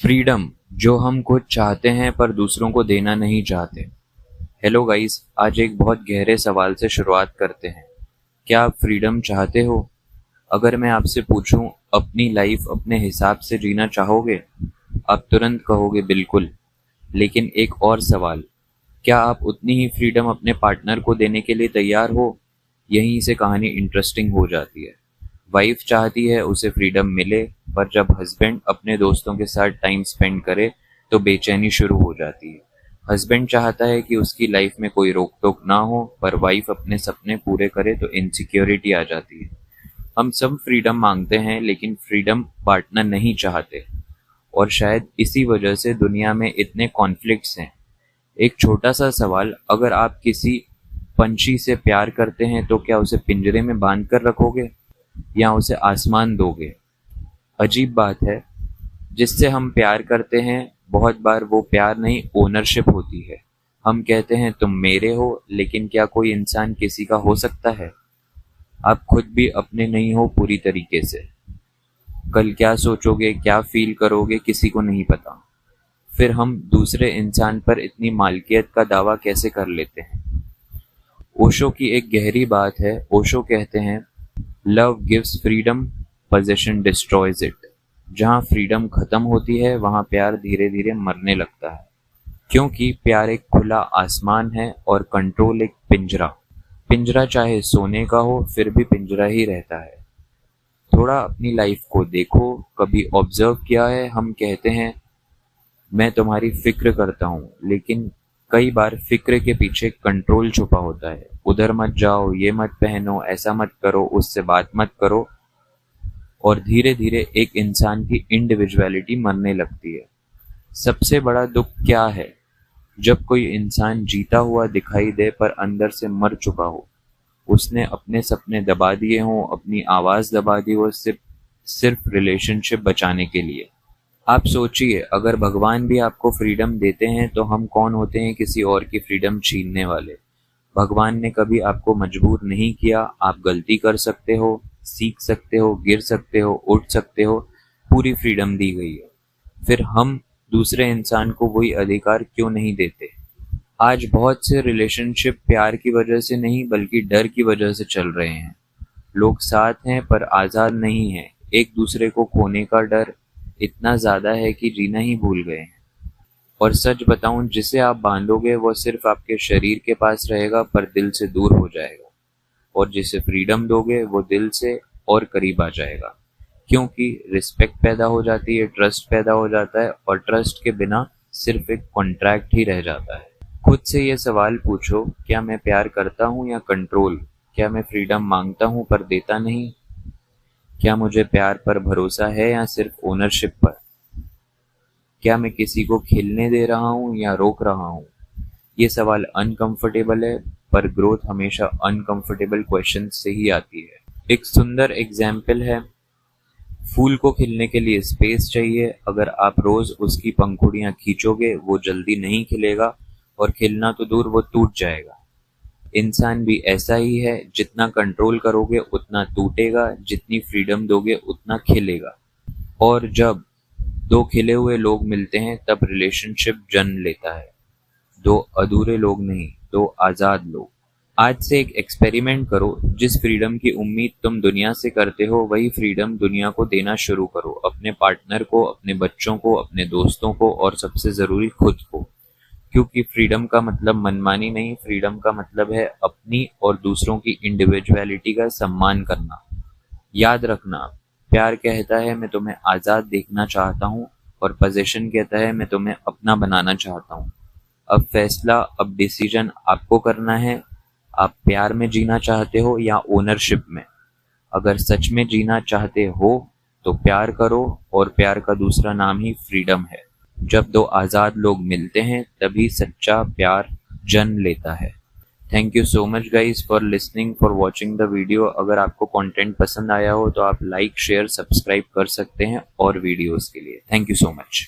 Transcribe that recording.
Freedom जो हम खुद चाहते हैं पर दूसरों को देना नहीं चाहते। हेलो गाइस, आज एक बहुत गहरे सवाल से शुरुआत करते हैं। क्या आप फ्रीडम चाहते हो? अगर मैं आपसे पूछूं अपनी लाइफ अपने हिसाब से जीना चाहोगे? आप तुरंत कहोगे बिल्कुल। लेकिन एक और सवाल, क्या आप उतनी ही फ्रीडम अपने पार्टनर को देने के लिए तैयार हो? यहीं से कहानी इंटरेस्टिंग हो जाती है। वाइफ चाहती है उसे फ्रीडम मिले, पर जब हस्बैंड अपने दोस्तों के साथ टाइम स्पेंड करे तो बेचैनी शुरू हो जाती है। हस्बैंड चाहता है कि उसकी लाइफ में कोई रोक टोक ना हो, पर वाइफ अपने सपने पूरे करे तो इनसिक्योरिटी आ जाती है। हम सब फ्रीडम मांगते हैं, लेकिन फ्रीडम पार्टनर नहीं चाहते, और शायद इसी वजह से दुनिया में इतने कॉन्फ्लिक्ट्स हैं। एक छोटा सा सवाल, अगर आप किसी पंछी से प्यार करते हैं तो क्या उसे पिंजरे में बांध कर रखोगे या उसे आसमान दोगे? अजीब बात है, जिससे हम प्यार करते हैं बहुत बार वो प्यार नहीं, ओनरशिप होती है। हम कहते हैं तुम मेरे हो, लेकिन क्या कोई इंसान किसी का हो सकता है? आप खुद भी अपने नहीं हो पूरी तरीके से। कल क्या सोचोगे, क्या फील करोगे, किसी को नहीं पता। फिर हम दूसरे इंसान पर इतनी मालकियत का दावा कैसे कर लेते हैं? ओशो की एक गहरी बात है। ओशो कहते हैं, love gives freedom, possession destroys it. जहाँ फ्रीडम खत्म होती है वहाँ प्यार धीरे धीरे मरने लगता है, क्योंकि प्यार एक खुला आसमान है और कंट्रोल एक पिंजरा। पिंजरा चाहे सोने का हो फिर भी पिंजरा ही रहता है। थोड़ा अपनी लाइफ को देखो, कभी ऑब्जर्व किया है हम कहते हैं मैं तुम्हारी फिक्र करता हूँ, लेकिन कई बार फिक्र के पीछे कंट्रोल छुपा होता है। उधर मत जाओ, ये मत पहनो, ऐसा मत करो, उससे बात मत करो, और धीरे धीरे एक इंसान की इंडिविजुअलिटी मरने लगती है। सबसे बड़ा दुख क्या है? जब कोई इंसान जीता हुआ दिखाई दे पर अंदर से मर चुका हो। उसने अपने सपने दबा दिए हों, अपनी आवाज दबा दी हो, सिर्फ सिर्फ रिलेशनशिप बचाने के लिए। आप सोचिए, अगर भगवान भी आपको फ्रीडम देते हैं तो हम कौन होते हैं किसी और की फ्रीडम छीनने वाले? भगवान ने कभी आपको मजबूर नहीं किया। आप गलती कर सकते हो, सीख सकते हो, गिर सकते हो, उठ सकते हो, पूरी फ्रीडम दी गई है। फिर हम दूसरे इंसान को वही अधिकार क्यों नहीं देते? आज बहुत से रिलेशनशिप प्यार की वजह से नहीं बल्कि डर की वजह से चल रहे हैं। लोग साथ हैं पर आजाद नहीं हैं। एक दूसरे को खोने का डर इतना ज्यादा है कि जीना ही भूल गए हैं। और सच बताऊं, जिसे आप बांधोगे वो सिर्फ आपके शरीर के पास रहेगा पर दिल से दूर हो जाएगा, और जिसे फ्रीडम दोगे वो दिल से और करीब आ जाएगा, क्योंकि रिस्पेक्ट पैदा हो जाती है, ट्रस्ट पैदा हो जाता है, और ट्रस्ट के बिना सिर्फ एक कॉन्ट्रैक्ट ही रह जाता है। खुद से ये सवाल पूछो, क्या मैं प्यार करता हूँ या कंट्रोल? क्या मैं फ्रीडम मांगता हूँ पर देता नहीं? क्या मुझे प्यार पर भरोसा है या सिर्फ ओनरशिप पर? क्या मैं किसी को खिलने दे रहा हूँ या रोक रहा हूँ? ये सवाल अनकंफर्टेबल है, पर ग्रोथ हमेशा अनकंफर्टेबल क्वेश्चन से ही आती है। एक सुंदर एग्जाम्पल है, फूल को खिलने के लिए स्पेस चाहिए। अगर आप रोज उसकी पंखुड़ियां खींचोगे वो जल्दी नहीं खिलेगा, और खिलना तो दूर वो टूट जाएगा। इंसान भी ऐसा ही है, जितना कंट्रोल करोगे उतना टूटेगा, जितनी फ्रीडम दोगे उतना खिलेगा। और जब दो खिले हुए लोग मिलते हैं तब रिलेशनशिप जन्म लेता है। दो अधूरे लोग नहीं, दो आजाद लोग। आज से एक एक्सपेरिमेंट करो, जिस फ्रीडम की उम्मीद तुम दुनिया से करते हो वही फ्रीडम दुनिया को देना शुरू करो। अपने पार्टनर को, अपने बच्चों को, अपने दोस्तों को, और सबसे जरूरी खुद को। क्योंकि फ्रीडम का मतलब मनमानी नहीं, फ्रीडम का मतलब है अपनी और दूसरों की इंडिविजुअलिटी का सम्मान करना। याद रखना, प्यार कहता है मैं तुम्हें आजाद देखना चाहता हूँ, और पोजीशन कहता है मैं तुम्हें अपना बनाना चाहता हूँ। अब फैसला, अब डिसीजन आपको करना है। आप प्यार में जीना चाहते हो या ओनरशिप में? अगर सच में जीना चाहते हो तो प्यार करो, और प्यार का दूसरा नाम ही फ्रीडम है। जब दो आजाद लोग मिलते हैं तभी सच्चा प्यार जन्म लेता है। Thank you so much guys for listening, for watching the video. अगर आपको कंटेंट पसंद आया हो तो आप लाइक, शेयर, सब्सक्राइब कर सकते हैं और वीडियोस के लिए। Thank you so much.